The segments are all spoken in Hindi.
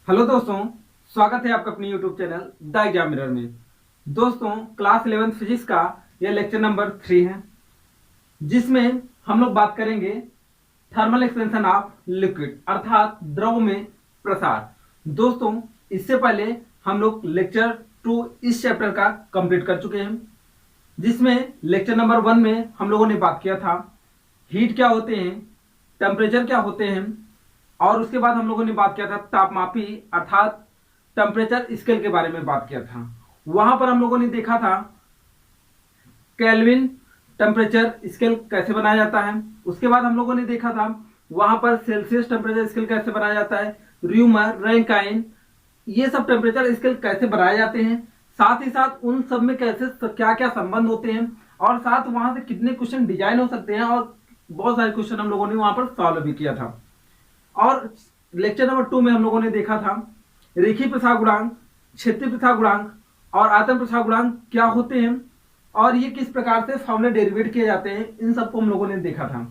हेलो दोस्तों, स्वागत है आपका अपने YouTube channel the exam mirror में। दोस्तों, क्लास 11 फिजिक्स का यह लेक्चर नंबर 3 है, जिसमें हम लोग बात करेंगे थर्मल एक्सपेंशन ऑफ लिक्विड अर्थात द्रव में प्रसार। दोस्तों, इससे पहले हम लोग लेक्चर 2 इस चैप्टर का कंप्लीट कर चुके हैं, जिसमें लेक्चर नंबर 1 में हम लोगों ने बात किया था हीट क्या होते हैं, टेम्परेचर क्या होते हैं, और उसके बाद हम लोगों ने बात किया था तापमापी अर्थात टेम्परेचर स्केल के बारे में बात किया था। वहां पर हम लोगों ने देखा था केल्विन टेम्परेचर स्केल कैसे बनाया जाता है। उसके बाद हम लोगों ने देखा था वहां पर सेल्सियस टेम्परेचर स्केल कैसे बनाया जाता है, र्यूमर, रैंकाइन, ये सब टेम्परेचर स्केल कैसे बनाए जाते हैं, साथ ही साथ उन सब में कैसे क्या क्या संबंध होते हैं, और साथ वहां से कितने क्वेश्चन डिजाइन हो सकते हैं, और बहुत सारे क्वेश्चन हम लोगों ने वहां पर सॉल्व भी किया था। और लेक्चर नंबर 2 में हम लोगों ने देखा था रेखीय प्रसार गुणांक, क्षेत्रीय प्रसार गुणांक और आयतन प्रसार गुणांक क्या होते हैं, और ये किस प्रकार से फॉर्मूले डेरिवेट किए जाते हैं, इन सबको हम लोगों ने देखा था।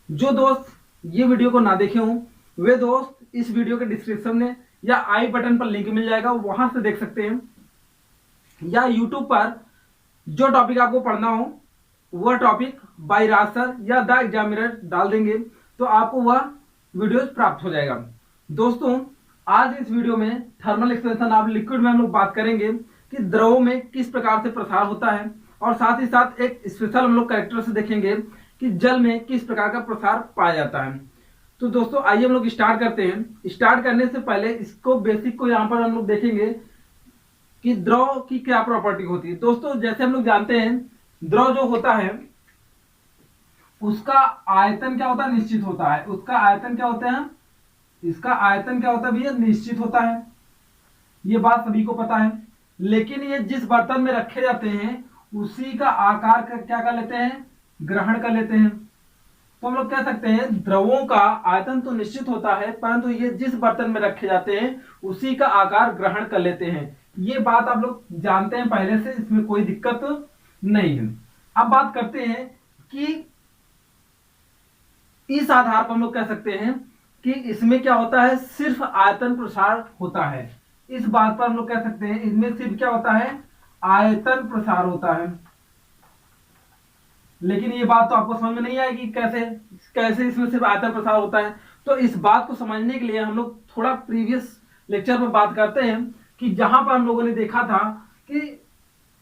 जो दोस्त ये वीडियो को ना देखे हों वे दोस्त इस वीडियो के डिस्क्रिप्शन में या आई बटन पर लिंक मिल जाएगा, वहां से देख सकते हैं, या यूट्यूब पर जो टॉपिक आपको पढ़ना हो वह टॉपिक बाय राज सर या द एग्जामिनर डाल देंगे तो आपको वह वीडियोस प्राप्त हो जाएगा। दोस्तों, आज इस वीडियो में थर्मल एक्सपेंशन ऑफ लिक्विड में हम लोग बात करेंगे कि द्रव में किस प्रकार से प्रसार होता है, और साथ ही साथ एक स्पेशल हम लोग कैरेक्टर से देखेंगे कि जल में किस प्रकार का प्रसार पाया जाता है। तो दोस्तों, आइए हम लोग स्टार्ट करते हैं। स्टार्ट करने से पहले इसको बेसिक को यहाँ पर हम लोग देखेंगे कि द्रव की क्या प्रॉपर्टी होती है। दोस्तों, जैसे हम लोग जानते हैं द्रव जो होता है उसका आयतन क्या होता है, निश्चित होता है। उसका आयतन क्या होता है, इसका आयतन क्या होता है भैया, निश्चित होता है। ये बात सभी को पता है। लेकिन ये जिस बर्तन में रखे जाते हैं उसी का आकार का क्या कर लेते हैं, ग्रहण कर लेते हैं। तो हम लोग कह सकते हैं द्रवों का आयतन तो निश्चित होता है, परंतु ये जिस बर्तन में रखे जाते हैं उसी का आकार ग्रहण कर लेते हैं। ये बात आप लोग जानते हैं पहले से, इसमें कोई दिक्कत नहीं है। अब बात करते हैं कि इस आधार पर हम लोग कह सकते हैं कि इसमें क्या होता है, सिर्फ आयतन प्रसार होता है। इस बात पर हम लोग कह सकते हैं इसमें सिर्फ क्या होता है, आयतन प्रसार होता है। लेकिन ये बात तो आपको समझ में नहीं आएगी कैसे कैसे इसमें सिर्फ आयतन प्रसार होता है। तो इस बात को समझने के लिए हम लोग थोड़ा प्रीवियस लेक्चर में बात करते हैं कि जहां पर हम लोगों ने देखा था कि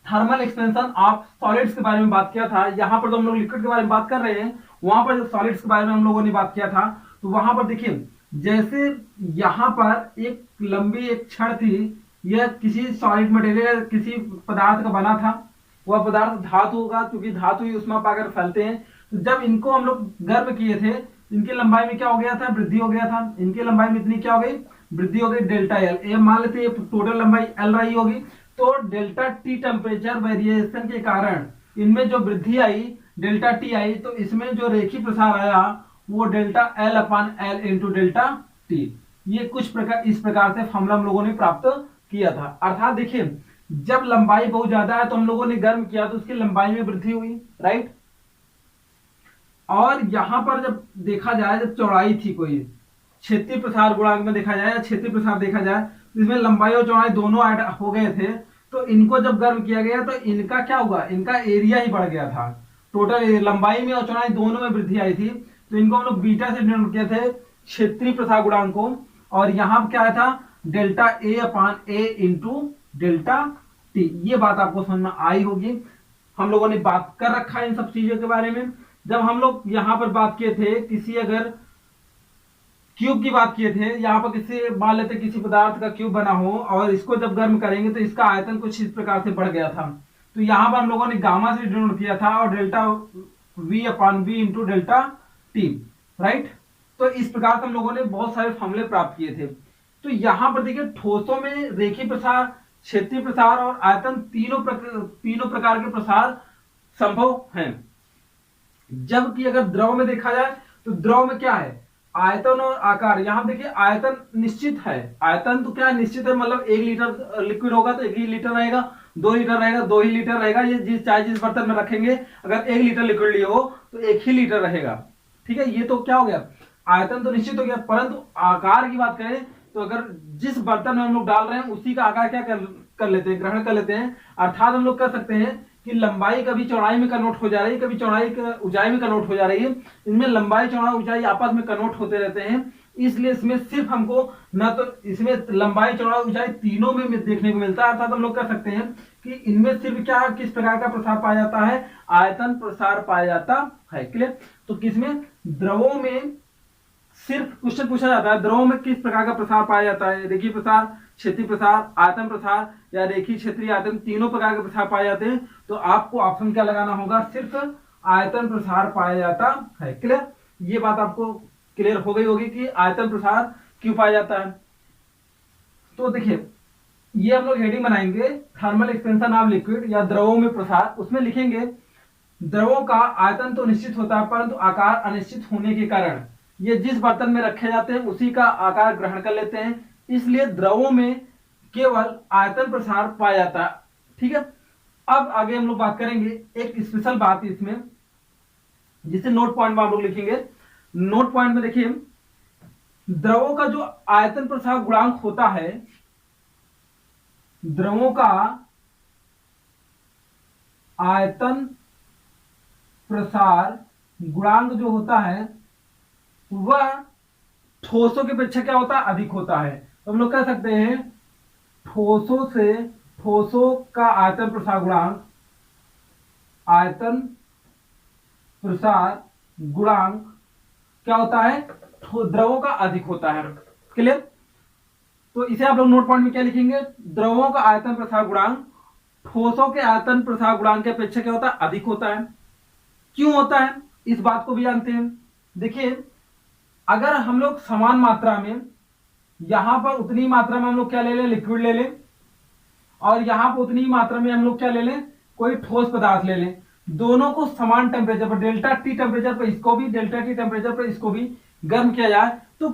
थर्मल एक्सपेंशन ऑफ सॉलिड्स के बारे में बात किया था। यहाँ पर तो हम लोग लिक्विड के बारे में बात कर रहे हैं, वहां पर जो सॉलिड्स के बारे में हम लोगों ने बात किया था, तो वहां पर देखिए जैसे यहाँ पर एक लंबी एक छड़ थी, यह किसी सॉलिड मटेरियल किसी पदार्थ का बना था। वह पदार्थ धातु होगा, क्योंकि धातु ही उष्मा पाकर फैलते हैं। तो जब इनको हम लोग गर्म किए थे, इनकी लंबाई में क्या हो गया था, वृद्धि हो गया था। इनकी लंबाई में इतनी क्या हो गई, वृद्धि हो गई, डेल्टा एल। ये मान लेते हैं टोटल लंबाई एल रही होगी, तो डेल्टा टी टेम्परेचर वेरिएशन के कारण इनमें जो वृद्धि आई, डेल्टा टी आई, तो इसमें जो रेखीय प्रसार आया वो डेल्टा एल अपान एल इंटू डेल्टा टी। ये कुछ प्रकार इस प्रकार से फॉर्मूला हम लोगों ने प्राप्त किया था। अर्थात देखिए जब लंबाई बहुत ज्यादा है तो हम लोगों ने गर्म किया तो उसकी लंबाई में वृद्धि हुई, राइट। और यहां पर जब देखा जाए, जब चौड़ाई थी कोई क्षेत्रीय प्रसार गुणांक में देखा जाए या क्षेत्रीय प्रसार देखा जाए, तो इसमें लंबाई और चौड़ाई दोनों ऐड हो गए थे। तो इनको जब गर्म किया गया तो इनका क्या हुआ, इनका एरिया ही बढ़ गया था। टोटल लंबाई में और चौड़ाई दोनों में वृद्धि आई थी। तो इनको हम लोग बीटा से डिनोट किए थे क्षेत्रीय प्रसार गुणांक को, और यहाँ क्या था, delta A upon A into delta T. ये बात आपको समझ में आई होगी। हम लोगों ने बात कर रखा है इन सब चीजों के बारे में। जब हम लोग यहाँ पर बात किए थे किसी अगर क्यूब की बात किए थे, यहाँ पर किसी मान लेते किसी पदार्थ का क्यूब बना हो और इसको जब गर्म करेंगे तो इसका आयतन कुछ इस प्रकार से बढ़ गया था। तो यहाँ पर हम लोगों ने गामा से डिनोट किया था, और delta V upon V into delta T, right. तो इस प्रकार से हम लोगों ने बहुत सारे फॉर्मूले प्राप्त किए थे। तो यहाँ पर देखिए ठोसों में रेखीय प्रसार, क्षेत्रीय प्रसार और आयतन तीनों प्रकार के प्रसार संभव हैं। जबकि अगर द्रव में देखा जाए तो द्रव में क्या है, आयतन और आकार। यहां देखिए आयतन निश्चित है, आयतन तो क्या है, निश्चित है। मतलब 1 लीटर लिक्विड होगा तो 1 ही लीटर रहेगा, 2 लीटर रहेगा 2 ही लीटर रहेगा। ये चाहे जिस बर्तन में रखेंगे, अगर 1 लीटर लिक्विड लिए हो तो 1 ही लीटर रहेगा, ठीक है। ये तो क्या हो गया, आयतन तो निश्चित हो गया। परंतु आकार की बात करें तो अगर जिस बर्तन में हम लोग डाल रहे हैं उसी का आकार क्या कर लेते हैं, ग्रहण कर लेते हैं। अर्थात हम लोग कह सकते हैं कि लंबाई कभी चौड़ाई में कन्वर्ट हो जा रही है, कभी चौड़ाई ऊंचाई में कन्वर्ट हो जा रही है। इनमें लंबाई चौड़ाई ऊंचाई आपस में कन्वर्ट होते रहते हैं, इसलिए इसमें सिर्फ हमको न तो इसमें लंबाई चौड़ाई ऊंचाई तीनों में देखने को मिलता है। अर्थात हम लोग कह सकते हैं कि इनमें सिर्फ क्या किस प्रकार का प्रसार पाया जाता है, आयतन प्रसार पाया जाता है। क्लियर। तो किसमें, द्रवों में सिर्फ क्वेश्चन पूछा जाता है द्रवों में किस प्रकार का प्रसार पाया जाता है, रेखीय प्रसार, क्षेत्रीय प्रसार, आयतन प्रसार या रेखीय क्षेत्रीय आयतन, तीनों प्रकार के प्रसार पाए जाते हैं। तो आपको ऑप्शन क्या लगाना होगा, सिर्फ आयतन प्रसार पाया जाता है। क्लियर। ये बात आपको क्लियर हो गई होगी कि आयतन प्रसार क्यों पाया जाता है। तो देखिए ये हम लोग हेडिंग बनाएंगे, थर्मल एक्सपेंशन ऑफ लिक्विड या द्रवों में प्रसार। उसमें लिखेंगे द्रवों का आयतन तो निश्चित होता है परंतु आकार अनिश्चित होने के कारण ये जिस बर्तन में रखे जाते हैं उसी का आकार ग्रहण कर लेते हैं, इसलिए द्रवों में केवल आयतन प्रसार पाया जाता है। ठीक है। अब आगे हम लोग बात करेंगे एक स्पेशल बात इसमें, जिसे नोट पॉइंट में आप लोग लिखेंगे। नोट पॉइंट में देखिए द्रवों का जो आयतन प्रसार गुणांक होता है, द्रवों का आयतन प्रसार गुणांक जो होता है वह ठोसों की अपेक्षा क्या होता है, अधिक होता है। तो हम लोग कह सकते हैं ठोसों से ठोसों का आयतन प्रसार गुणांक, आयतन प्रसार गुणांक क्या होता है, द्रवों का अधिक होता है। क्लियर। तो इसे आप लोग नोट पॉइंट में क्या लिखेंगे, द्रवों का आयतन प्रसार गुणांक ठोसों के आयतन प्रसार गुणांक की अपेक्षा क्या होता है, अधिक होता है। क्यों होता है इस बात को भी जानते हैं। देखिए अगर हम लोग समान मात्रा में, यहां पर उतनी मात्रा में हम लोग क्या ले लें, लिक्विड ले लें, और यहां पर उतनी मात्रा में हम लोग क्या ले लें, कोई ठोस पदार्थ ले लें, दोनों को समान टेम्परेचर पर, डेल्टा टी टेम्परेचर पर इसको भी, डेल्टा टी टेम्परेचर पर इसको भी गर्म किया जाए, तो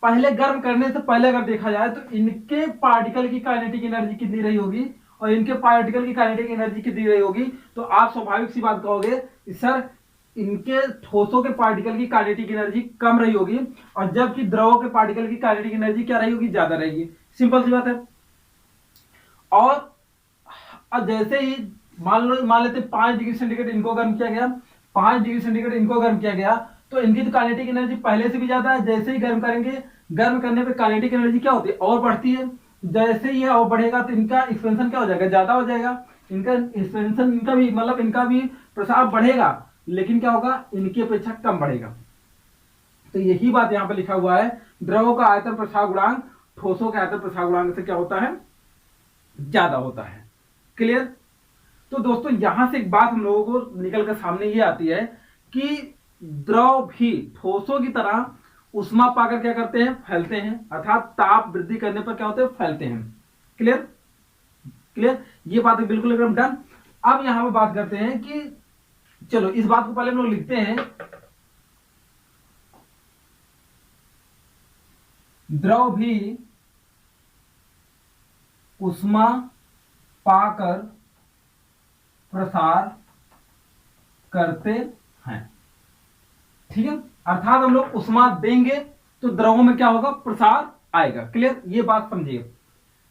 पहले गर्म करने से पहले अगर देखा जाए तो इनके पार्टिकल की काइनेटिक एनर्जी कितनी रही होगी और इनके पार्टिकल की काइनेटिक एनर्जी कितनी रही होगी। तो आप स्वाभाविक सी बात कहोगे सर इनके ठोसों के पार्टिकल की काइनेटिक एनर्जी कम रही होगी और जबकि द्रवों के पार्टिकल की काइनेटिक एनर्जी क्या रही होगी, ज्यादा रहेगी। सिंपल सी बात है। और जैसे ही मान लेते 5 डिग्री सेंटीग्रेड इनको गर्म किया गया, 5 डिग्री सेंटीग्रेड इनको गर्म किया गया, तो इनकी तो काइनेटिक एनर्जी पहले से भी ज्यादा है। जैसे ही गर्म करेंगे, गर्म करने पे काइनेटिक एनर्जी क्या होती है, और बढ़ती है। जैसे ही और बढ़ेगा तो इनका एक्सपेंशन क्या हो जाएगा, ज्यादा हो जाएगा। इनका एक्सपेंशन, इनका भी मतलब इनका भी प्रसार बढ़ेगा, लेकिन क्या होगा, इनकी अपेक्षा कम बढ़ेगा। तो यही बात यहां पर लिखा हुआ है, द्रवों का आयतन प्रसार गुणांक ठोसों के आयतन प्रसार गुणांक से क्या होता है, ज्यादा होता है। क्लियर। तो दोस्तों यहां से एक बात हम लोगों को निकल कर सामने ये आती है कि द्रव भी ठोसों की तरह उष्मा पाकर क्या करते हैं, फैलते हैं, अर्थात ताप वृद्धि करने पर क्या होते हैं, फैलते हैं। क्लियर। क्लियर। ये बात बिल्कुल एकदम डन। अब यहां पर बात करते हैं कि चलो इस बात को पहले हम लोग लिखते हैं, द्रव भी उष्मा पाकर प्रसार करते हैं। ठीक है। अर्थात हम लोग उष्मा देंगे तो द्रवों में क्या होगा, प्रसार आएगा। क्लियर। ये बात समझिए।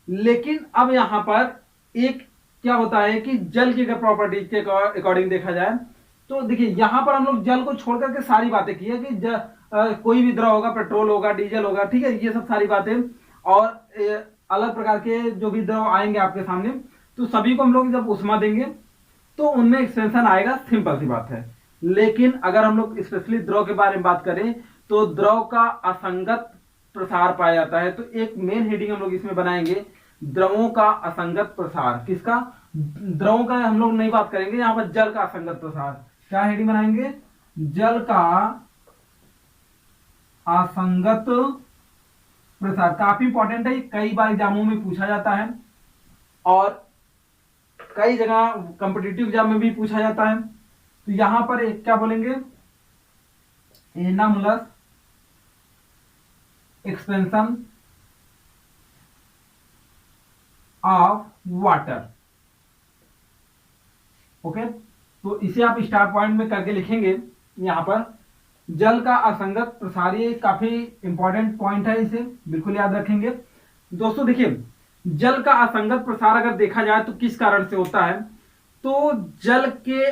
लेकिन अब यहां पर एक क्या होता है कि जल की अगर प्रॉपर्टीज के अकॉर्डिंग देखा जाए तो देखिए यहां पर हम लोग जल को छोड़ करके सारी बातें की है कि कोई भी द्रव होगा, पेट्रोल होगा, डीजल होगा, ठीक है, ये सब सारी बातें, और अलग प्रकार के जो भी द्रव आएंगे आपके सामने, तो सभी को हम लोग जब उष्मा देंगे तो उनमें एक्सपेंशन आएगा। सिंपल सी बात है। लेकिन अगर हम लोग स्पेशली द्रव के बारे में बात करें तो द्रव का असंगत प्रसार पाया जाता है। तो एक मेन हेडिंग हम लोग इसमें बनाएंगे, द्रवों का असंगत प्रसार। किसका, द्रवों का हम लोग नहीं बात करेंगे, यहां पर जल का असंगत प्रसार। क्या हेडिंग बनाएंगे, जल का असंगत प्रसार। काफी इंपॉर्टेंट है, कई बार एग्जामों में पूछा जाता है और कई जगह कॉम्पिटिटिव एग्जाम में भी पूछा जाता है। तो यहां पर एक क्या बोलेंगे, एनामुलस एक्सपेंशन ऑफ वाटर। ओके। तो इसे आप स्टार पॉइंट में करके लिखेंगे यहां पर जल का असंगत प्रसार, ये काफी इंपॉर्टेंट पॉइंट है, इसे बिल्कुल याद रखेंगे। दोस्तों देखिए, जल का असंगत प्रसार अगर देखा जाए तो किस कारण से होता है, तो जल के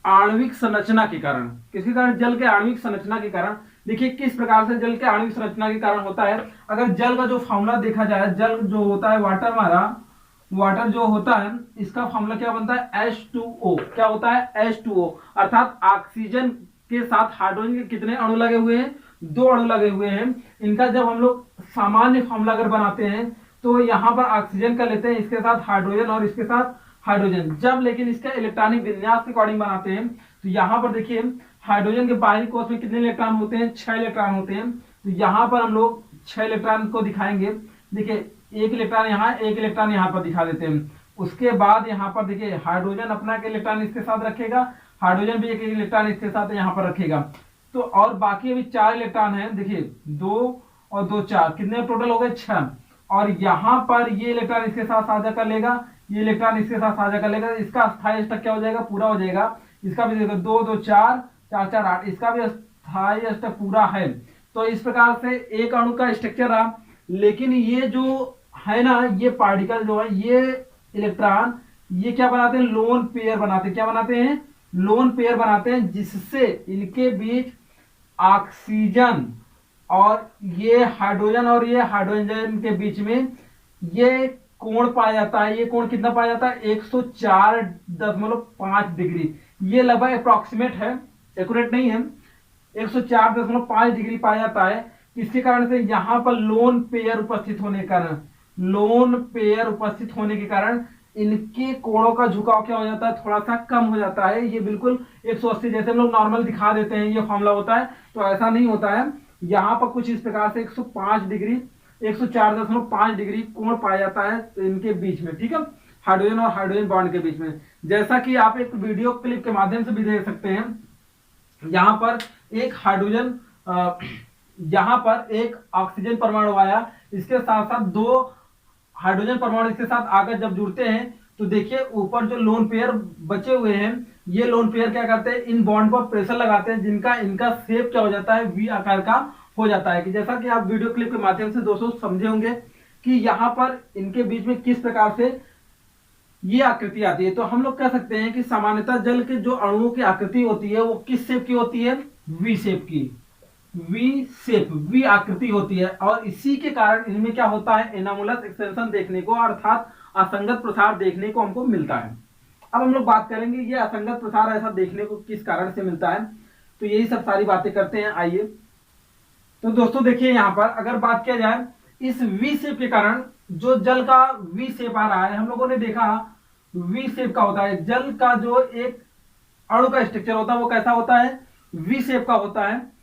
आणविक संरचना के कारण। किसके कारण? जल के आणविक संरचना के कारण। देखिए किस प्रकार से जल के आणविक संरचना के कारण होता है। अगर जल का जो फॉर्मूला देखा जाए, जल जो होता है वाटर, हमारा वाटर जो होता है, इसका फॉर्मूला क्या बनता है? H2O। क्या होता है? H2O, अर्थात ऑक्सीजन के साथ हाइड्रोजन के कितने अणु लगे हुए हैं? 2 अणु लगे हुए हैं। इनका जब हम लोग सामान्य फॉर्मूला अगर बनाते हैं तो यहाँ पर ऑक्सीजन का लेते हैं, इसके साथ हाइड्रोजन और इसके साथ हाइड्रोजन। जब लेकिन इसका इलेक्ट्रॉनिक विन्यास के अकॉर्डिंग बनाते हैं तो यहाँ पर देखिए हाइड्रोजन के बाहरी कोश में कितने इलेक्ट्रॉन होते हैं? 6 इलेक्ट्रॉन होते हैं। तो यहाँ पर हम लोग 6 इलेक्ट्रॉन को दिखाएंगे। देखिए 1 इलेक्ट्रॉन यहाँ, 1 इलेक्ट्रॉन यहाँ पर दिखा देते हैं। उसके बाद यहाँ पर देखिए हाइड्रोजन अपना एक इलेक्ट्रॉन इसके साथ रखेगा, हाइड्रोजन भी एक इलेक्ट्रॉन इसके साथ यहाँ पर रखेगा। तो और बाकी अभी 4 इलेक्ट्रॉन है। देखिए 2 और 2 4, कितने टोटल हो गए? 6। और यहाँ पर ये इलेक्ट्रॉन इसके साथ साझा कर लेगा, ये इलेक्ट्रॉन इसके साथ साझा कर लेगा। इसका स्थायी अष्टक क्या हो जाएगा? पूरा हो जाएगा। इसका भी देखो 2 2 4 4 4 8, इसका भी स्थायी अष्टक पूरा है। तो इस प्रकार से एक अणु का स्ट्रक्चर रहा। लेकिन ये जो है ना, ये पार्टिकल जो है, ये इलेक्ट्रॉन, ये क्या बनाते हैं? लोन पेयर बनाते हैं। क्या बनाते हैं? लोन पेयर बनाते हैं, जिससे इनके बीच ऑक्सीजन और ये हाइड्रोजन और ये हाइड्रोजन के बीच में ये कोण पाया जाता है। ये कोण कितना पाया जाता है? 104.5 डिग्री। ये लगभग अप्रोक्सीमेट है, एक्यूरेट नहीं है। 104.5 डिग्री पाया जाता है। किसके कारण से? यहाँ पर लोन पेयर उपस्थित होने के कारण, लोन पेयर उपस्थित होने के कारण इनके कोणों का झुकाव क्या हो जाता है? थोड़ा सा कम हो जाता है। ये बिल्कुल 180 जैसे हम लोग नॉर्मल दिखा देते हैं ये फॉर्मूला होता है, तो ऐसा नहीं होता है। यहाँ पर कुछ इस प्रकार से 105 डिग्री, 104.5 डिग्री कोण पाया जाता है इनके बीच में, ठीक है, हाइड्रोजन और हाइड्रोजन बॉन्ड के बीच में। जैसा कि आप एक वीडियो क्लिप के माध्यम से भी देख सकते हैं। यहाँ पर एक हाइड्रोजन, यहाँ पर एक ऑक्सीजन परमाणु आया, इसके साथ साथ 2 हाइड्रोजन परमाणु इसके साथ आकर जब जुड़ते हैं तो देखिए ऊपर जो लोन पेयर बचे हुए हैं, ये लोन पेयर क्या करते हैं? इन बॉन्ड पर प्रेशर लगाते हैं, जिनका इनका शेप क्या हो जाता है? वी आकार का हो जाता है। कि जैसा कि आप वीडियो क्लिप के माध्यम से दोस्तों समझे होंगे कि यहाँ पर इनके बीच में किस प्रकार से ये आकृति आती है। तो हम लोग कह सकते हैं कि सामान्यतः जल के जो अणुओं की आकृति होती है वो किस शेप की होती है? वी शेप की, वी शेप, वी आकृति होती है। और इसी के कारण इनमें क्या होता है? एनामुलस एक्सटेंशन देखने को, अर्थात असंगत प्रसार देखने को हमको मिलता है। अब हम लोग बात करेंगे ये असंगत प्रसार ऐसा देखने को किस कारण से मिलता है। तो यही सब सारी बातें करते हैं, आइए। तो दोस्तों देखिए यहाँ पर अगर बात किया जाए इस वी शेप के कारण, जो जल का वी शेप आ रहा है, हम लोगों ने देखा वी शेप का होता है। जल का जो एक अणु का स्ट्रक्चर होता है वो कैसा होता है? वी शेप का होता है।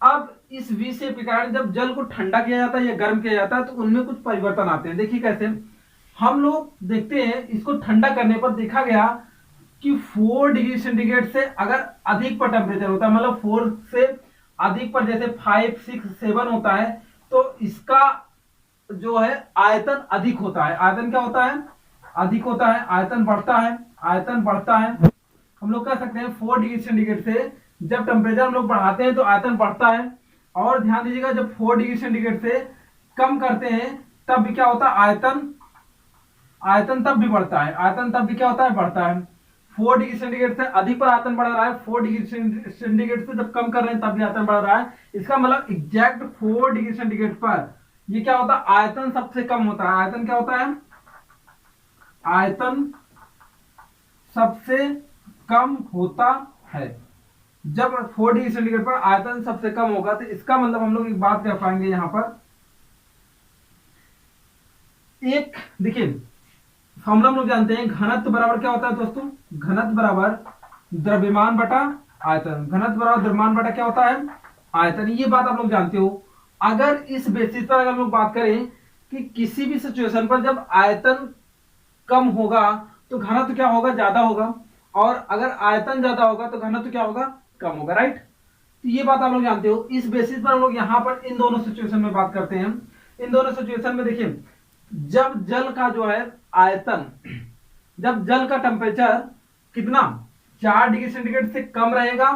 अब इस वी शेप के कारण जब जल को ठंडा किया जाता है या गर्म किया जाता है तो उनमें कुछ परिवर्तन आते हैं। देखिए कैसे हम लोग देखते हैं, इसको ठंडा करने पर देखा गया कि 4 डिग्री सेंटीग्रेड से अगर अधिक पर टेम्परेचर होता है, मतलब 4 से अधिक पर, जैसे 5 6 7 होता है, तो इसका जो है आयतन अधिक होता है। आयतन क्या होता है? अधिक होता है, आयतन बढ़ता है, आयतन बढ़ता है। हम लोग कह सकते हैं 4 डिग्री सेंटीग्रेड से जब टेम्परेचर हम लोग बढ़ाते हैं तो आयतन बढ़ता है। और ध्यान दीजिएगा जब 4 डिग्री सेंटीग्रेड से कम करते हैं तब भी क्या होता है? आयतन तब भी बढ़ता है, आयतन तब भी क्या होता है? बढ़ता है। 4 डिग्री सेंटीग्रेड से अधिक पर आयतन बढ़ रहा है, 4 डिग्री सेंटीग्रेड से जब कम कर रहे हैं तब भी आयतन बढ़ रहा है। इसका मतलब एग्जैक्ट 4 डिग्री सेंटीग्रेड पर ये क्या होता है? आयतन सबसे कम होता है। आयतन क्या होता है? आयतन सबसे कम होता है। जब 4 डिग्री सेंटीग्रेड पर आयतन सबसे कम होगा तो इसका मतलब हम लोग एक बात कर पाएंगे यहां पर, एक देखिए फॉर्मूला हम लोग जानते हैं, घनत्व बराबर क्या होता है दोस्तों? घनत्व बराबर द्रव्यमान बटा आयतन। घनत्व बराबर द्रव्यमान बटा क्या होता है? आयतन। ये बात आप लोग जानते हो। अगर इस बेसिस पर अगर हम लोग बात करें कि किसी भी सिचुएशन पर जब आयतन कम होगा तो घनत्व क्या होगा? ज्यादा होगा। और अगर आयतन ज्यादा होगा तो घनत्व क्या होगा? कम होगा, राइट। तो ये बात आप लोग जानते हो। इस बेसिस पर हम लोग यहाँ पर इन दोनों सिचुएशन में बात करते हैं। इन दोनों सिचुएशन में देखिए जब जल का जो है आयतन, जब जल का टेम्परेचर कितना 4 डिग्री सेंटीग्रेड से कम रहेगा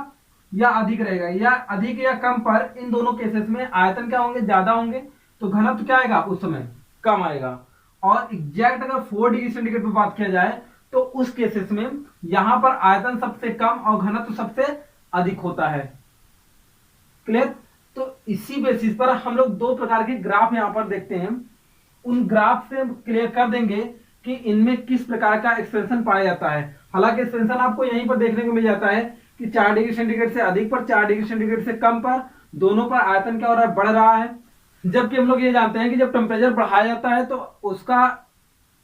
या अधिक रहेगा, या अधिक या कम पर इन दोनों केसेस में आयतन क्या होंगे, ज्यादा होंगे, तो घनत्व क्या आएगा उस समय, कम आएगा। और एग्जैक्ट अगर 4 डिग्री सेंटीग्रेड पर बात किया जाए तो उस केसेस में यहां पर आयतन सबसे कम और घनत्व सबसे अधिक होता है। क्लियर? तो इसी बेसिस पर हम लोग दो प्रकार के ग्राफ यहां पर देखते हैं, उन ग्राफ से क्लियर कर देंगे कि इनमें किस प्रकार का एक्सटेंशन पाया जाता है। हालांकि एक्सटेंशन आपको यहीं पर देखने को मिल जाता है कि 4 डिग्री सेंटीग्रेड से अधिक पर, 4 डिग्री सेंटीग्रेड से कम पर, दोनों पर आयतन क्या हो रहा है, बढ़ रहा है। जबकि हम लोग ये जानते हैं कि जब टेम्परेचर बढ़ाया जाता है तो उसका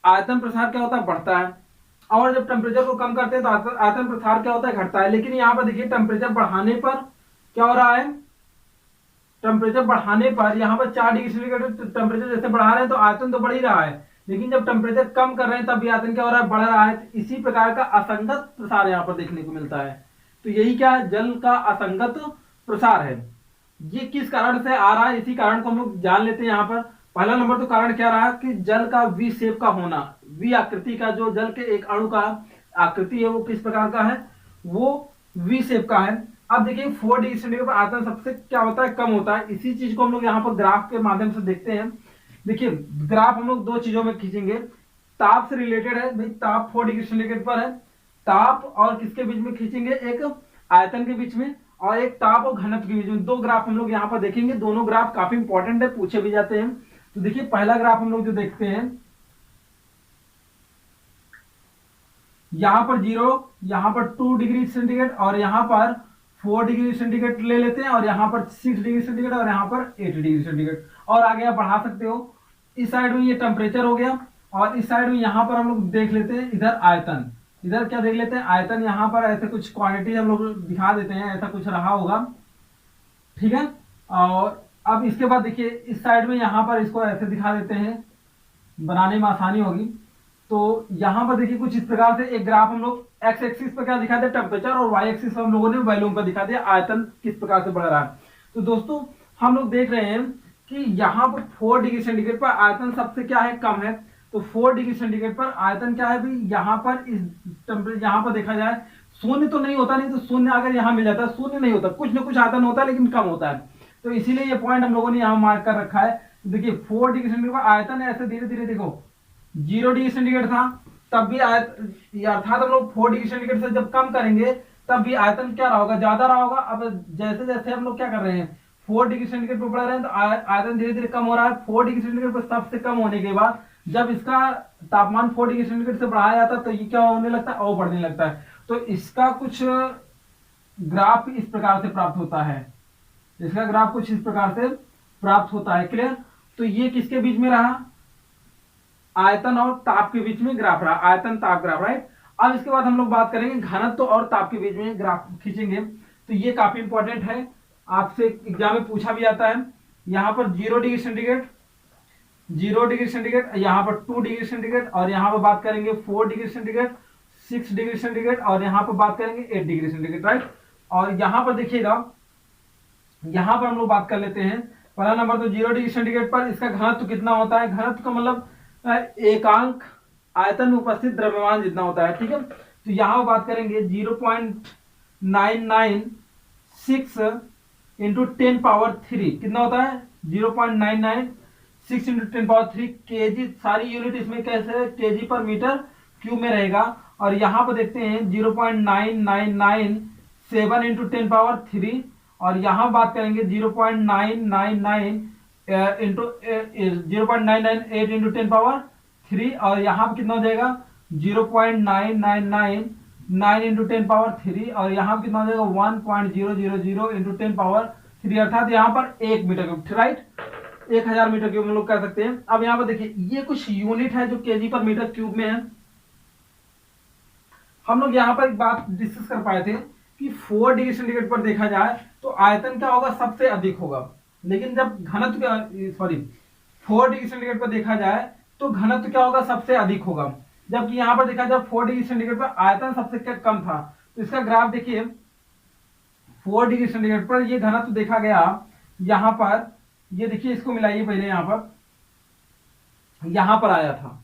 आयतन प्रसार क्या होता है, बढ़ता है, और जब टेम्परेचर को कम करते हैं तो आयतन प्रसार क्या होता है, घटता है। लेकिन यहाँ पर देखिए टेम्परेचर बढ़ाने पर क्या हो रहा है, टेम्परेचर बढ़ाने पर यहाँ पर 4 डिग्री सेंटीग्रेड टेम्परेचर जैसे बढ़ा रहे हैं तो आयतन तो बढ़ ही रहा है, लेकिन जब टेम्परेचर कम कर रहे हैं तब भी आयतन क्या हो रहा है, बढ़ रहा है। तो इसी प्रकार का असंगत प्रसार यहाँ पर देखने को मिलता है। तो यही क्या जल का असंगत प्रसार है। ये किस कारण से आ रहा है, इसी कारण को हम लोग जान लेते हैं। यहाँ पर पहला नंबर तो कारण क्या रहा कि जल का वी शेप का होना, वी आकृति का, जो जल के एक अणु का आकृति है वो किस प्रकार का है, वो वी शेप का है। अब देखिए 4 डिग्री सेंटीग्रेड पर आयतन सबसे क्या होता है, कम होता है। इसी चीज को हम लोग यहाँ पर ग्राफ के माध्यम से देखते हैं। देखिए ग्राफ हम लोग दो चीजों में खींचेंगे, ताप से रिलेटेड है भाई, ताप 4 डिग्री सेंटीग्रेड पर है, ताप और किसके बीच में खींचेंगे, एक आयतन के बीच में और एक ताप और घनत्व के बीच में। दो ग्राफ हम लोग यहाँ पर देखेंगे, दोनों ग्राफ काफी इंपॉर्टेंट है, पूछे भी जाते हैं। तो देखिए पहला ग्राफ हम लोग जो देखते हैं, यहां पर 0, यहां पर 2 डिग्री सेंटीग्रेड और यहां पर 4 डिग्री सेंटीग्रेड ले लेते हैं, और यहां पर 6 डिग्री सेंटीग्रेड और यहां पर 8 डिग्री सेंटीग्रेड, और आगे आप बढ़ा सकते हो। इस साइड में ये टेम्परेचर हो गया, और इस साइड में यहां पर हम लोग देख लेते हैं इधर आयतन, इधर क्या देख लेते हैं आयतन। यहां पर ऐसे कुछ क्वांटिटी हम लोग दिखा देते हैं, ऐसा कुछ रहा होगा, ठीक है। और अब इसके बाद देखिए इस साइड में यहां पर इसको ऐसे दिखा देते हैं, बनाने में आसानी होगी। तो यहां पर देखिए कुछ इस प्रकार से एक ग्राफ हम लोग एक्स एक्सिस पर क्या दिखा दिया, टेम्परेचर, और वाई एक्सिस पर हम लोगों ने वॉल्यूम पर दिखा दिया आयतन किस प्रकार से बढ़ रहा है। तो दोस्तों हम लोग देख रहे हैं कि यहाँ पर 4 डिग्री सेंटीग्रेड पर आयतन सबसे क्या है, कम है। तो 4 डिग्री सेंटीग्रेड पर आयतन क्या है भाई, यहाँ पर इस टेम्परेचर, यहाँ पर देखा जाए शून्य तो नहीं होता, नहीं तो शून्य अगर यहाँ मिल जाता है, शून्य नहीं होता, कुछ ना कुछ आयतन होता है लेकिन कम होता है। तो इसीलिए ये पॉइंट हम लोगों ने यहाँ मार्क कर रखा है। तो देखिए 4 डिग्री सेंटीग्रेड पर आयतन ऐसे धीरे धीरे देखो 0 डिग्री सेंटीग्रेड था तब भी अर्थात हम लोग 4 डिग्री सेंटीग्रेड से जब कम करेंगे तब भी आयतन क्या रहा होगा, ज्यादा रहा होगा। अब जैसे जैसे हम लोग क्या कर रहे हैं 4 डिग्री सेंटीग्रेड पर बढ़ रहे हैं तो आयतन धीरे धीरे कम हो रहा है। 4 डिग्री सेंटीग्रेड पर सबसे कम होने के बाद जब इसका तापमान 4 डिग्री सेंटीग्रेड से बढ़ाया जाता है तो ये क्या होने लगता है, और बढ़ने लगता है। तो इसका कुछ ग्राफ इस प्रकार से प्राप्त होता है, इसका ग्राफ कुछ इस प्रकार से प्राप्त होता है। क्लियर? तो ये किसके बीच में रहा, आयतन और ताप के बीच में ग्राफ रहा, आयतन ताप ग्राफ, राइट। अब इसके बाद हम लोग बात करेंगे घनत्व और ताप के बीच में ग्राफ खींचेंगे। तो ये काफी इंपॉर्टेंट है, आपसे एग्जाम में पूछा भी जाता है। यहाँ पर 0 डिग्री सेंटीग्रेड, 0 डिग्री सेंटीग्रेड, यहाँ पर 2 डिग्री सेंटीग्रेड, और यहाँ पर बात करेंगे 4 डिग्री सेंटीग्रेड, 6 डिग्री सेंटीग्रेड, और यहाँ पर बात करेंगे 8 डिग्री सेंटीग्रेड, राइट। और यहाँ पर देखिएगा, यहाँ पर हम लोग बात कर लेते हैं। पहला नंबर तो 0 डिग्री सेंटीग्रेड पर इसका घनत्व कितना होता है, घनत्व का मतलब एकांक आयतन में उपस्थित द्रव्यमान जितना होता है, ठीक है। तो यहाँ बात करेंगे 0.996 इंटू 10 पावर 3 कितना होता है, 0.996 इंटू 10 पावर 3 केजी। सारी यूनिट इसमें कैसे केजी पर मीटर क्यूब में रहेगा। और यहाँ पर देखते हैं 0.9997 इंटू 10 पावर 3, और यहाँ बात करेंगे 0.999 इंटू 0.998 इंटू 10 पावर 3, और यहाँ पर कितना हो जाएगा 0.9999 इंटू 10 पावर 3, और यहाँ पर कितना हो जाएगा 1.000 इंटू 10 पावर 3, अर्थात यहाँ पर 1 metre cube, right, 1000 metre cube हम लोग कह सकते हैं। अब यहाँ पर देखिए ये कुछ यूनिट है जो केजी पर मीटर क्यूब में है। हम लोग यहाँ पर एक बात डिस्कस कर पाए थे कि 4 डिग्री सेंटीग्रेड पर देखा जाए तो आयतन क्या होगा, सबसे अधिक होगा, लेकिन जब घनत्व 4 डिग्री सेंटीग्रेड पर देखा जाए तो घनत्व क्या होगा, सबसे अधिक होगा। जबकि यहाँ पर देखा जाए 4 डिग्री सेंटीग्रेड पर आयतन सबसे क्या कम था। तो इसका ग्राफ देखिए 4 डिग्री सेंटीग्रेड पर ये घनत्व देखा गया, यहाँ पर ये देखिए, इसको मिलाइए पहले, यहाँ पर आया था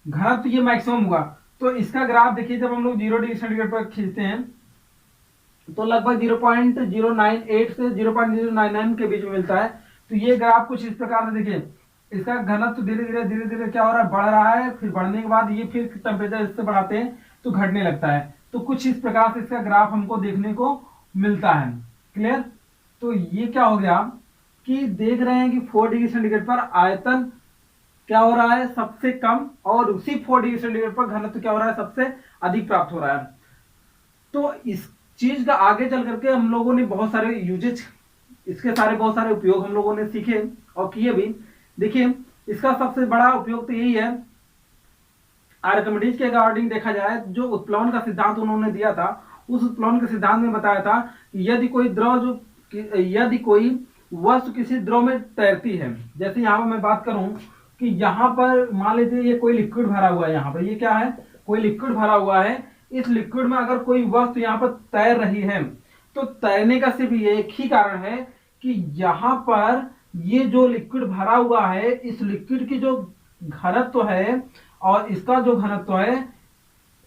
घनत्व, ये मैक्सिमम हुआ। तो इसका ग्राफ देखिए जब हम लोग 0 डिग्री सेंटीग्रेड पर खींचते हैं तो लगभग 0.098 से 0.099 के बीच में मिलता है। तो ये ग्राफ कुछ इस प्रकार से देखिए, इसका घनत्व धीरे धीरे क्या हो रहा है, बढ़ रहा है, फिर बढ़ने के बाद ये फिर टेम्परेचर इससे बढ़ाते हैं तो घटने लगता है। तो कुछ इस प्रकार से इसका ग्राफ हमको देखने को मिलता है। क्लियर। तो ये क्या हो गया कि देख रहे हैं कि 4 डिग्री सेंटीग्रेड पर आयतन क्या हो रहा है, सबसे कम, और उसी 4 डिग्री सेंटीग्रेड पर घनत्व क्या हो रहा है, सबसे अधिक प्राप्त हो रहा है। तो इस चीज का आगे चल करके हम लोगों ने बहुत सारे यूजेज, इसके सारे बहुत सारे उपयोग हम लोगों ने सीखे और किए भी। देखिए इसका सबसे बड़ा उपयोग तो यही है, आर्किमिडीज के अकॉर्डिंग देखा जाए, जो उत्प्लवन का सिद्धांत उन्होंने दिया था, उस उत्प्लवन के सिद्धांत में बताया था कि यदि कोई द्रव जो यदि कोई वस्तु किसी द्रव में तैरती है, जैसे यहाँ पर मैं बात करूं कि यहाँ पर मान लीजिए ये कोई लिक्विड भरा हुआ है, यहाँ पर ये क्या है, कोई लिक्विड भरा हुआ है। इस लिक्विड में अगर कोई वस्तु यहाँ पर तैर रही है तो तैरने का सिर्फ एक ही कारण है कि यहाँ पर ये जो लिक्विड भरा हुआ है, इस लिक्विड की जो घनत्व है और इसका जो घनत्व है,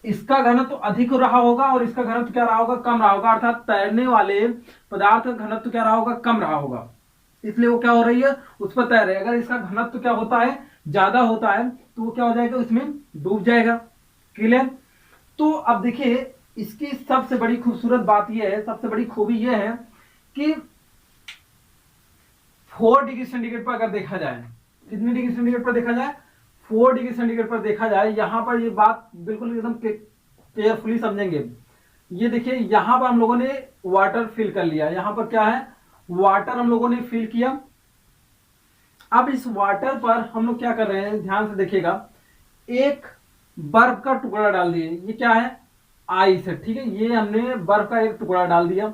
इसका घनत्व अधिक रहा होगा और इसका घनत्व क्या रहा होगा, कम रहा होगा। अर्थात तैरने वाले पदार्थ का घनत्व क्या रहा होगा, कम रहा होगा, इसलिए वो क्या हो रही है, उस पर तैर रही है। अगर इसका घनत्व क्या होता है, ज्यादा होता है, तो वो क्या हो जाएगा, उसमें डूब जाएगा। क्लियर। तो अब देखिए इसकी सबसे बड़ी खूबसूरत बात यह है, सबसे बड़ी खूबी यह है कि 4 डिग्री सेंटीग्रेड पर अगर देखा जाए, कितनी डिग्री सेंटीग्रेड पर देखा जाए, 4 डिग्री सेंटीग्रेड पर देखा जाए, यहां पर ये बात बिल्कुल एकदम केयरफुली समझेंगे। ये देखिए यहां पर हम लोगों ने वाटर फिल कर लिया, यहां पर क्या है, वाटर हम लोगों ने फिल किया। अब इस वाटर पर हम लोग क्या कर रहे हैं, ध्यान से देखिएगा, एक बर्फ का टुकड़ा डाल दिए, ये क्या है, आइस है, ठीक है, ये हमने बर्फ का एक टुकड़ा डाल दिया।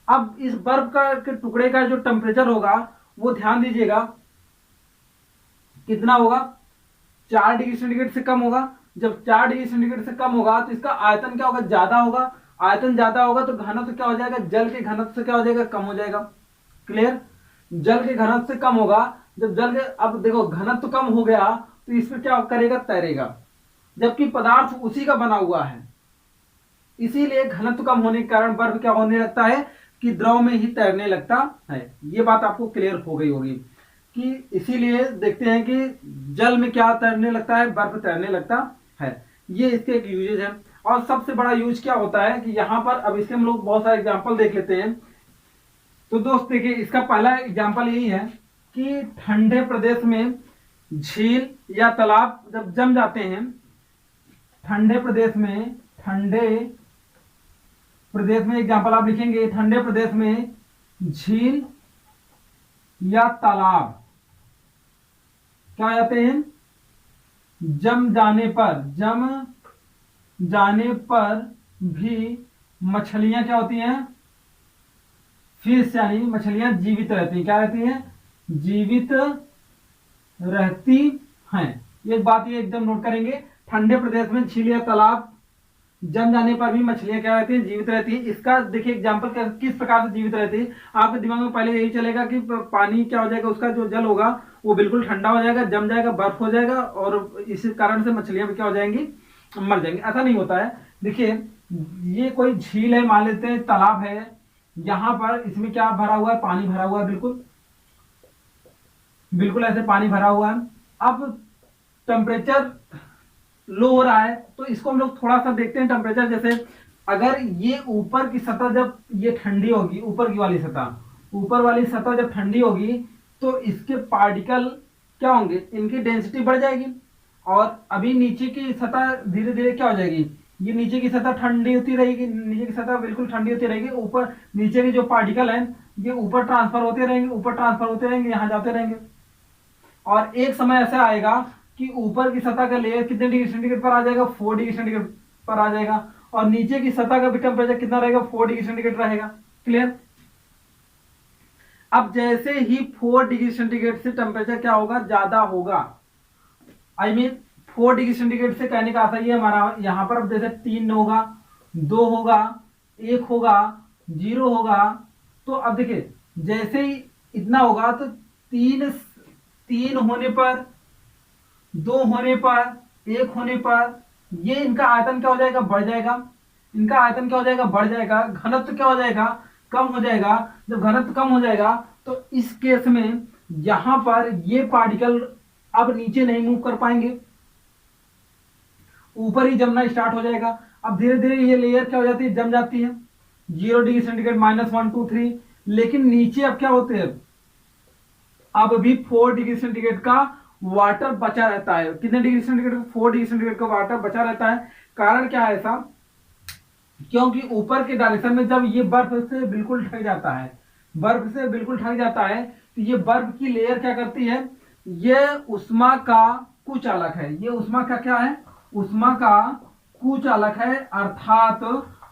अब इस बर्फ का के टुकड़े का जो टेम्परेचर होगा वो ध्यान दीजिएगा कितना होगा, 4 डिग्री सेंटीग्रेड से कम होगा। जब 4 डिग्री सेंटीग्रेड से कम होगा तो इसका आयतन क्या होगा, ज्यादा होगा। आयतन ज्यादा होगा तो घनत्व क्या हो जाएगा, जल के घनत्व से क्या हो जाएगा, कम हो जाएगा। क्लियर। जल के घनत्व से कम होगा, जब जल के, अब देखो घनत्व कम हो गया तो इसमें क्या करेगा, तैरेगा, जबकि पदार्थ उसी का बना हुआ है। इसीलिए घनत्व कम होने के कारण बर्फ क्या होने लगता है कि द्रव में ही तैरने लगता है। ये बात आपको क्लियर हो गई होगी कि इसीलिए देखते हैं कि जल में क्या तैरने लगता है, बर्फ तैरने लगता है। ये इसके एक यूजेज है। और सबसे बड़ा यूज क्या होता है कि यहाँ पर, अब इसके हम लोग बहुत सारे एग्जाम्पल देख लेते हैं। तो दोस्त देखिए इसका पहला एग्जाम्पल यही है कि ठंडे प्रदेश में झील या तालाब जब जम जाते हैं, ठंडे प्रदेश में एग्जाम्पल आप लिखेंगे, ठंडे प्रदेश में झील या तालाब क्या हो जाते हैं, जम जाने पर भी मछलियां क्या होती हैं, फिश यानी मछलियां जीवित रहती हैं। क्या रहती हैं, जीवित रहती हैं। एक बात ये एकदम नोट करेंगे, ठंडे प्रदेश में झील या तालाब जम जाने पर भी मछलियां क्या रहती है, जीवित रहती है। इसका देखिए एग्जांपल किस प्रकार से जीवित रहती है। आपके दिमाग में पहले यही चलेगा कि पानी क्या हो जाएगा, उसका जो जल होगा वो बिल्कुल ठंडा हो जाएगा, जम जाएगा, बर्फ हो जाएगा और इस कारण से मछलियां भी क्या हो जाएंगी, मर जाएंगी। ऐसा नहीं होता है। देखिए ये कोई झील है, मान लेते हैं तालाब है, यहां पर इसमें क्या भरा हुआ है, पानी भरा हुआ है, बिल्कुल ऐसे पानी भरा हुआ है। अब टेम्परेचर लो हो रहा है तो इसको हम लोग थोड़ा सा देखते हैं टेम्परेचर। जैसे अगर ये ऊपर की सतह जब ये ठंडी होगी, ऊपर वाली सतह जब ठंडी होगी तो इसके पार्टिकल क्या होंगे, इनकी डेंसिटी बढ़ जाएगी। और अभी नीचे की सतह धीरे धीरे क्या हो जाएगी, ये नीचे की सतह ठंडी होती रहेगी, नीचे की सतह बिल्कुल ठंडी होती रहेगी। ऊपर नीचे के जो पार्टिकल हैं ये ऊपर ट्रांसफर होते रहेंगे, यहाँ जाते रहेंगे। और एक समय ऐसा आएगा कि ऊपर की सतह का लेयर कितने डिग्री सेंटीग्रेड पर आ जाएगा, 4 डिग्री सेंटीग्रेड पर आ जाएगा। और नीचे की सतह का भी टेम्परेचर कितना रहेगा, 4 डिग्री सेंटीग्रेड रहेगा। क्लियर। अब जैसे ही 4 डिग्री सेंटीग्रेड से टेम्परेचर क्या होगा, ज्यादा होगा। आई मीन 4 डिग्री सेंटीग्रेड से कहने का आता है हमारा, यहाँ पर अब जैसे 3 होगा, 2 होगा, 1 होगा, 0 होगा। तो अब देखिए जैसे ही इतना होगा तो 3 होने पर, 2 होने पर, 1 होने पर ये इनका आयतन क्या हो जाएगा, बढ़ जाएगा। इनका आयतन क्या हो जाएगा, बढ़ जाएगा, घनत्व क्या हो जाएगा, कम हो जाएगा। जब घनत्व कम हो जाएगा तो इस केस में यहां पर ये पार्टिकल अब नीचे नहीं मूव कर पाएंगे, ऊपर ही जमना स्टार्ट हो जाएगा। अब धीरे धीरे ये लेयर क्या हो जाती है, जम जाती है, 0 डिग्री सेंटीग्रेड, -1 2 3। लेकिन नीचे अब क्या होते हैं, अब भी 4 डिग्री सेंटीग्रेड का वाटर बचा रहता है। कितने डिग्री सेंटीग्रेड, 4 डिग्री सेंटीग्रेड का वाटर बचा रहता है। कारण क्या है ऐसा, क्योंकि ऊपर के डायरेक्शन में जब ये बर्फ से बिल्कुल ढक जाता है, बर्फ से बिल्कुल ढक जाता है, तो ये बर्फ की लेयर क्या करती है, ये उष्मा का कुचालक है। ये उष्मा का क्या है, उष्मा का कुचालक है। अर्थात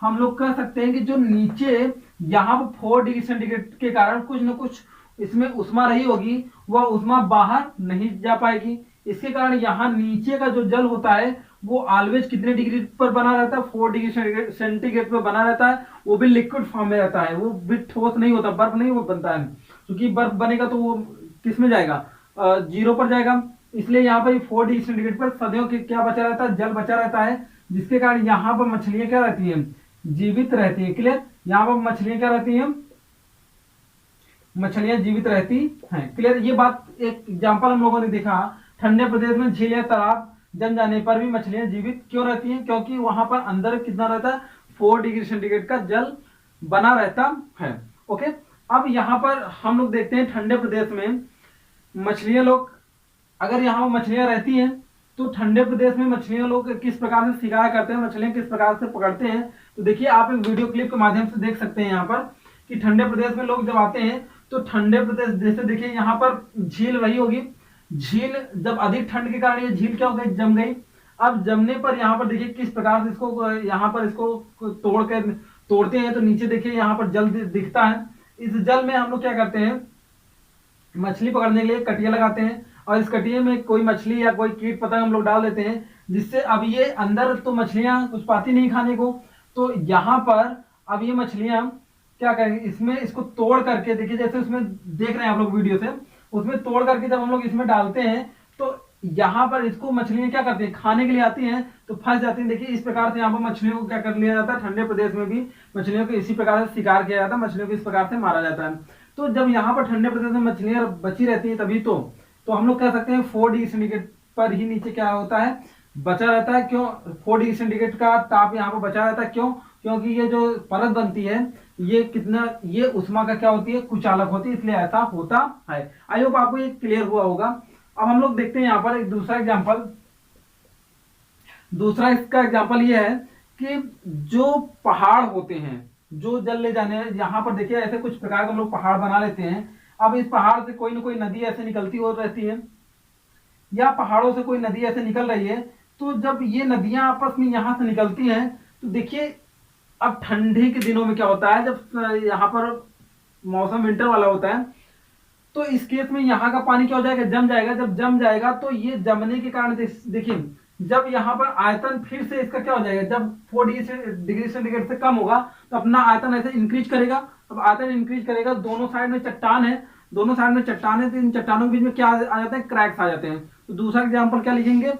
हम लोग कह सकते हैं कि जो नीचे यहाँ पर 4 डिग्री सेंटीग्रेड के कारण कुछ न कुछ इसमें उष्मा रही होगी, वह उष्मा बाहर नहीं जा पाएगी। इसके कारण यहाँ नीचे का जो जल होता है वो ऑलवेज कितने डिग्री पर बना रहता है, 4 डिग्री सेंटीग्रेड पर बना रहता है। वो भी लिक्विड फॉर्म में रहता है, वो भी ठोस नहीं होता, बर्फ नहीं वो बनता है। क्योंकि बर्फ बनेगा तो वो किस में जाएगा, 0 पर जाएगा। इसलिए यहाँ पर 4 डिग्री सेंटीग्रेड पर सदियों के क्या बचा रहता है, जल बचा रहता है, जिसके कारण यहाँ पर मछलियां क्या रहती है, जीवित रहती है। क्लियर, यहाँ पर मछलियां क्या रहती है, मछलियां जीवित रहती हैं। क्लियर, ये बात एक एग्जांपल हम लोगों ने देखा, ठंडे प्रदेश में झील या तालाब जम जाने पर भी मछलियां जीवित क्यों रहती हैं, क्योंकि वहां पर अंदर कितना रहता है, 4 डिग्री सेंटीग्रेड का जल बना रहता है। ओके, अब यहाँ पर हम लोग देखते हैं ठंडे प्रदेश में मछलियां लोग, अगर यहाँ मछलियां रहती हैं तो ठंडे प्रदेश में मछलियां लोग किस प्रकार से शिकार करते हैं, मछलियां किस प्रकार से पकड़ते हैं। तो देखिए आप एक वीडियो क्लिप के माध्यम से देख सकते हैं यहाँ पर कि ठंडे प्रदेश में लोग जब आते हैं तो ठंडे प्रदेश, जैसे देखिए यहाँ पर झील वही होगी, झील जब अधिक ठंड के कारण ये झील क्या हो गई, जम गई। अब जमने पर यहाँ पर देखिए किस प्रकार से इसको यहाँ पर इसको तोड़ते हैं, तो नीचे देखिए यहाँ पर जल दिखता है। इस जल में हम लोग क्या करते हैं, मछली पकड़ने के लिए कटिया लगाते हैं, और इस कटिये में कोई मछली या कोई कीट पतंग हम लोग डाल देते हैं, जिससे अब ये अंदर तो मछलियां कुछ पाती नहीं खाने को। तो यहाँ पर अब ये मछलियां क्या करेंगे, इसमें इसको तोड़ करके, देखिए जैसे उसमें देख रहे हैं आप लोग वीडियो से, उसमें तोड़ करके जब हम लोग इसमें डालते हैं तो यहाँ पर इसको मछलियां क्या करती हैं, खाने के लिए आती हैं तो फंस जाती हैं। देखिए इस प्रकार से यहाँ पर मछलियों को क्या कर लिया जाता है, ठंडे प्रदेश में भी मछलियों को इसी प्रकार से शिकार किया जाता है, मछलियों को इस प्रकार से मारा जाता है। तो जब यहाँ पर ठंडे प्रदेश में मछलियां बची रहती है तभी तो हम लोग कह सकते हैं 4 डिग्री सेंटीग्रेड पर ही नीचे क्या होता है, बचा रहता है। क्यों 4 डिग्री सेंटीग्रेड का ताप यहाँ पर बचा रहता है, क्यों, क्योंकि ये जो परत बनती है ये कितना, ये उष्मा का क्या होती है, कुचालक होती है, इसलिए ऐसा होता है। आई होप आपको ये क्लियर हुआ होगा। अब हम लोग देखते हैं यहाँ पर एक दूसरा एग्जाम्पल। दूसरा इसका एग्जाम्पल ये है कि जो पहाड़ होते हैं, जो जल ले जाने, यहाँ पर देखिए ऐसे कुछ प्रकार के हम लोग पहाड़ बना लेते हैं। अब इस पहाड़ से कोई ना कोई नदी ऐसे निकलती हो रहती है, या पहाड़ों से कोई नदी ऐसे निकल रही है। तो जब ये नदियां आपस में यहाँ से निकलती हैं तो देखिए अब ठंडी के दिनों में क्या होता है, जब यहाँ पर मौसम विंटर वाला होता है तो इस केस में यहाँ का पानी क्या हो जाएगा, जम जाएगा। जब जम जाएगा तो ये जमने के कारण देखिए जब यहाँ पर आयतन फिर से इसका क्या हो जाएगा, जब 4 डिग्री सेंटीग्रेड से कम होगा तो अपना आयतन ऐसे इंक्रीज करेगा। अब आयतन इंक्रीज करेगा, दोनों साइड में चट्टान है, दोनों साइड में चट्टान है, तो इन चट्टानों के बीच में क्या आ जाते हैं, क्रैक्स आ जाते हैं। तो दूसरा एग्जाम्पल क्या लिखेंगे,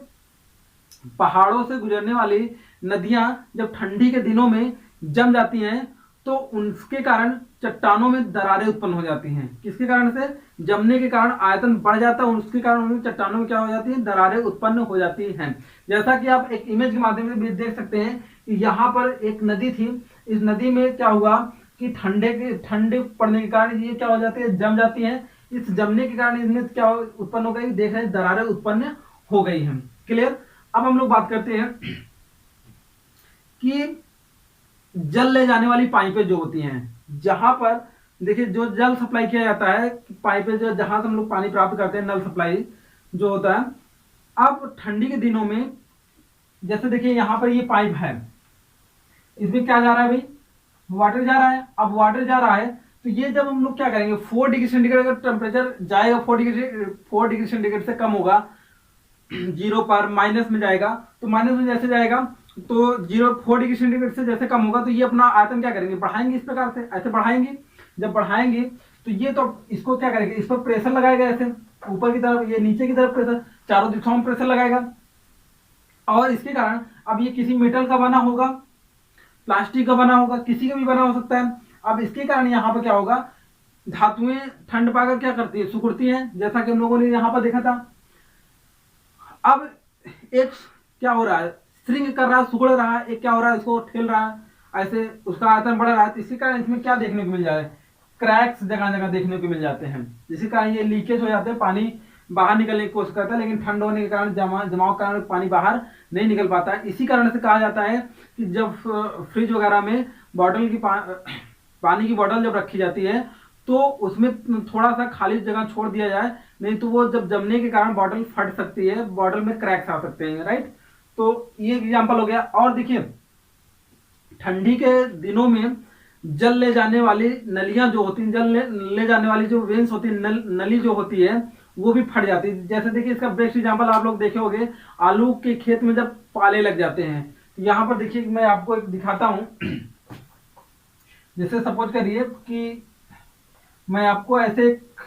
पहाड़ों से गुजरने वाली नदियां जब ठंडी के दिनों में जम जाती हैं तो उनके कारण चट्टानों में दरारें उत्पन्न हो जाती हैं। किसके कारण से, जमने के कारण आयतन बढ़ जाता है, उसके कारण उन चट्टानों में क्या हो जाती है, दरारें उत्पन्न हो जाती हैं। जैसा कि आप एक इमेज के माध्यम से भी देख सकते हैं कि यहाँ पर एक नदी थी, इस नदी में क्या हुआ कि ठंडे पड़ने के कारण ये क्या हो जाती है, जम जाती है। इस जमने के कारण इसमें क्या उत्पन्न हो गई, देख रहे हैं दरारें उत्पन्न हो गई हैं। क्लियर। अब हम लोग बात करते हैं कि जल ले जाने वाली पाइपें जो होती हैं, जहां पर देखिए जो जल सप्लाई किया जाता है, पाइपें जो जहां से हम लोग पानी प्राप्त करते हैं, नल सप्लाई जो होता है। अब ठंडी के दिनों में जैसे देखिए यहाँ पर ये पाइप है, इसमें क्या जा रहा है भाई, वाटर जा रहा है। अब वाटर जा रहा है तो ये जब हम लोग क्या करेंगे, 4 डिग्री सेंटीग्रेड अगर टेम्परेचर जाएगा, 4 डिग्री सेंटीग्रेड से कम होगा, 0 पर माइनस में जाएगा, तो माइनस में जैसे जाएगा तो 4 डिग्री सेंटीग्रेड से जैसे कम होगा तो ये अपना आयतन क्या करेंगे, बढ़ाएंगे, इस प्रकार से ऐसे बढ़ाएंगे। जब बढ़ाएंगे तो ये तो इसको क्या करेंगे, इस पर प्रेशर लगाएगा, ऐसे ऊपर की तरफ, ये नीचे की तरफ प्रेशर, चारों दिशाओं में प्रेशर लगाएगा। और इसके कारण अब ये किसी मेटल का बना होगा प्लास्टिक का बना होगा, किसी का भी बना हो सकता है। अब इसके कारण यहाँ पर क्या होगा, धातुएं ठंड पाकर क्या करती है, सिकुड़ती हैं, जैसा कि हम लोगों ने यहाँ पर देखा था। अब एक क्या हो रहा है, श्रिंक कर रहा है, सिकुड़ रहा है, एक क्या हो रहा है, इसको ठेल रहा है, ऐसे उसका आयतन बढ़ रहा है। इसी कारण इसमें क्या देखने को मिल जाए, क्रैक्स जगह जगह देखने को मिल जाते हैं, जिसके कारण ये लीकेज हो जाते हैं, पानी बाहर निकलने की कोशिश करता है, लेकिन ठंड होने के कारण जमाव के कारण पानी बाहर नहीं निकल पाता है। इसी कारण से कहा जाता है कि जब फ्रिज वगैरह में बॉटल की पानी की बोतल जब रखी जाती है तो उसमें थोड़ा सा खाली जगह छोड़ दिया जाए, नहीं तो वो जब जमने के कारण बॉटल फट सकती है, बॉटल में क्रैक्स आ सकते हैं, राइट। तो ये एग्जांपल हो गया। और देखिए ठंडी के दिनों में जल ले जाने वाली नलियां जो होती हैं, जल ले जाने वाली जो वेंस होती है, नली जो होती है वो भी फट जाती है। जैसे देखिए इसका बेस्ट एग्जांपल आप लोग देखे होंगे, आलू के खेत में जब पाले लग जाते हैं। यहाँ पर देखिए मैं आपको एक दिखाता हूं। जैसे सपोज करिए कि मैं आपको ऐसे एक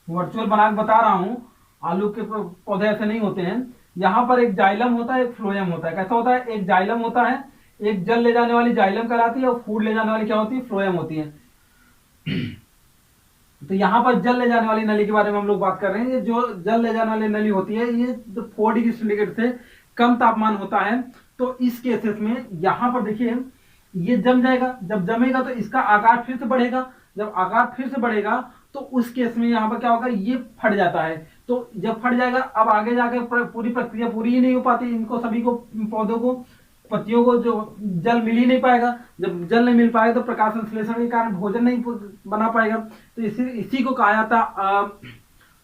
वर्चुअल बना के बता रहा हूं, आलू के पौधे ऐसे नहीं होते हैं। यहाँ पर एक जाइलम होता है, एक फ्लोएम होता है। कैसा होता है, एक जाइलम होता है, एक जल ले जाने वाली जाइलम कहलाती है, और फूड ले जाने वाली क्या होती है, फ्लोएम होती है। तो यहाँ पर जल ले जाने वाली नली के बारे में हम लोग बात कर रहे हैं। ये जो जल ले जाने वाली नली होती है, ये 4 डिग्री सेंटीग्रेड से कम तापमान होता है। तो इस केसेस में यहाँ पर देखिए ये जम जाएगा, जब जमेगा तो इसका आकार फिर से बढ़ेगा, जब आकार फिर से बढ़ेगा तो उस केस में यहाँ पर क्या होगा, ये फट जाता है। तो जब फट जाएगा, अब आगे जाकर पूरी प्रक्रिया पूरी ही नहीं हो पाती, इनको सभी को, पौधों को, पत्तियों को जो जल मिल ही नहीं पाएगा। जब जल नहीं मिल पाएगा तो प्रकाश संश्लेषण के कारण भोजन नहीं बना पाएगा। तो इसी को कहा जाता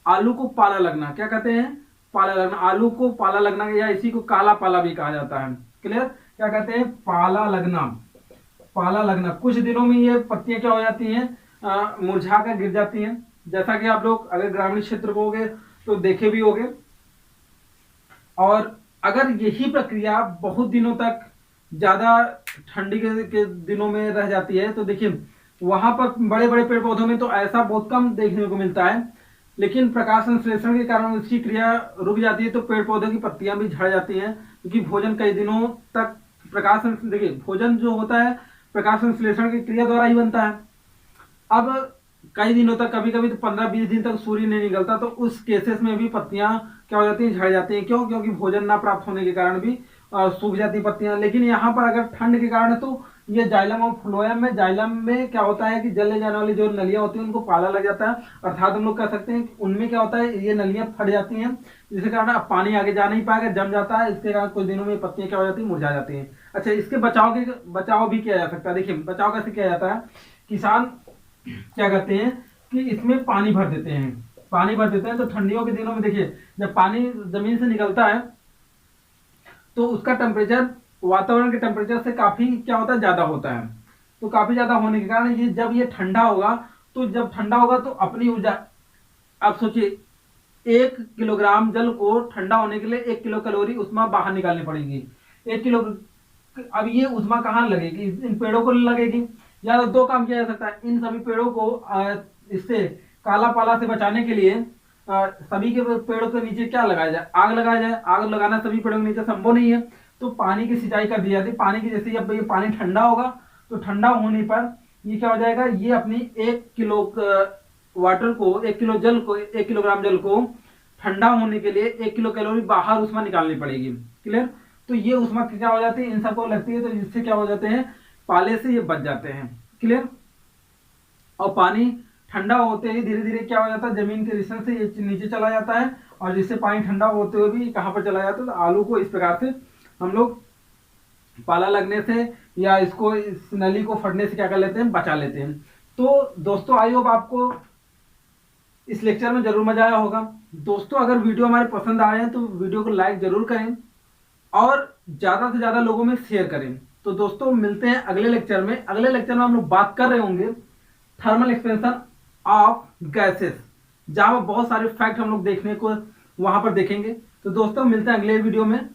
आलू को पाला लगना। क्या कहते हैं, पाला लगना, आलू को पाला लगना, या इसी को काला पाला भी कहा जाता है। क्लियर, क्या कहते हैं, पाला लगना। पाला लगना, कुछ दिनों में ये पत्तियां क्या हो जाती हैं, मुरझा कर गिर जाती हैं। जैसा कि आप लोग अगर ग्रामीण क्षेत्र को होगे तो देखे भी होंगे। और अगर यही प्रक्रिया बहुत दिनों तक, ज्यादा ठंडी के दिनों में रह जाती है, तो देखिए वहां पर बड़े बड़े पेड़ पौधों में तो ऐसा बहुत कम देखने को मिलता है, लेकिन प्रकाश संश्लेषण के कारण उसकी क्रिया रुक जाती है, तो पेड़ पौधों की पत्तियां भी झड़ जाती हैं, क्योंकि भोजन कई दिनों तक देखिए भोजन जो होता है प्रकाश संश्लेषण की क्रिया द्वारा ही बनता है। अब कई दिनों तक, कभी कभी तो 15-20 दिन तक सूर्य नहीं निकलता, तो उस केसेस में भी पत्तियां क्या हो जाती हैं, झड़ जाती हैं। क्यों, क्योंकि भोजन ना प्राप्त होने के कारण भी सूख जाती पत्तियां। लेकिन यहाँ पर अगर ठंड के कारण, तो ये जाइलम और फ्लोएम में, जाइलम में क्या होता है कि जल ले जाने वाली जो नलियां होती हैं उनको पाला लग जाता है, अर्थात हम लोग कह सकते हैं कि उनमें क्या होता है, ये नलियां फट जाती हैं, जिसके कारण अब पानी आगे जा नहीं पाएगा, जम जाता है। इसके कारण कुछ दिनों में पत्तियां क्या हो जाती है, मुरझा जाती हैं। अच्छा, इसके बचाव भी किया जा सकता है। देखिए बचाव कैसे किया जाता है, किसान क्या करते हैं कि इसमें पानी भर देते हैं, पानी भर देते हैं। तो ठंडियों के दिनों में देखिए जब पानी जमीन से निकलता है तो उसका टेम्परेचर वातावरण के टेम्परेचर से काफी क्या होता है, ज्यादा होता है। तो काफी ज्यादा होने के कारण ये जब ये ठंडा होगा, तो जब ठंडा होगा तो अपनी ऊर्जा, आप सोचिए 1 किलोग्राम जल को ठंडा होने के लिए 1 किलो कैलोरी उष्मा बाहर निकालनी पड़ेगी। 1 किलो, अब ये उष्मा कहाँ लगेगी, इन पेड़ों को लगेगी। या तो 2 काम किया जा सकता है, इन सभी पेड़ों को इससे काला पाला से बचाने के लिए सभी के पेड़ों के नीचे क्या लगाया जाए, आग लगाया जाए। आग लगाना सभी पेड़ों के नीचे संभव नहीं है, तो पानी की सिंचाई कर दी जाती है। पानी की, जैसे जब ये पानी ठंडा होगा तो ठंडा होने पर ये क्या हो जाएगा, ये अपनी 1 किलो वाटर को, 1 किलो जल को, 1 किलोग्राम जल को ठंडा होने के लिए 1 किलो कैलोरी बाहर उष्मा निकालनी पड़ेगी। क्लियर, तो ये उष्मा क्या हो जाती है, इन सबको लगती है, तो इससे क्या हो जाते हैं, पाले से ये बच जाते हैं। क्लियर, और पानी ठंडा होते ही धीरे धीरे क्या हो जाता है, जमीन के रिसन से ये नीचे चला जाता है, और जिससे पानी ठंडा होते हुए भी कहाँ पर चला जाता है, तो आलू को इस प्रकार से हम लोग पाला लगने से या इसको, इस नली को फटने से क्या कर लेते हैं, बचा लेते हैं। तो दोस्तों आई होप आपको इस लेक्चर में जरूर मजा आया होगा। दोस्तों अगर वीडियो हमारे पसंद आए हैं तो वीडियो को लाइक जरूर करें और ज्यादा से ज्यादा लोगों में शेयर करें। तो दोस्तों मिलते हैं अगले लेक्चर में। अगले लेक्चर में हम लोग बात कर रहे होंगे थर्मल एक्सपेंशन ऑफ गैसेस, जहां पर बहुत सारे फैक्ट हम लोग देखने को वहां पर देखेंगे। तो दोस्तों मिलते हैं अगले वीडियो में।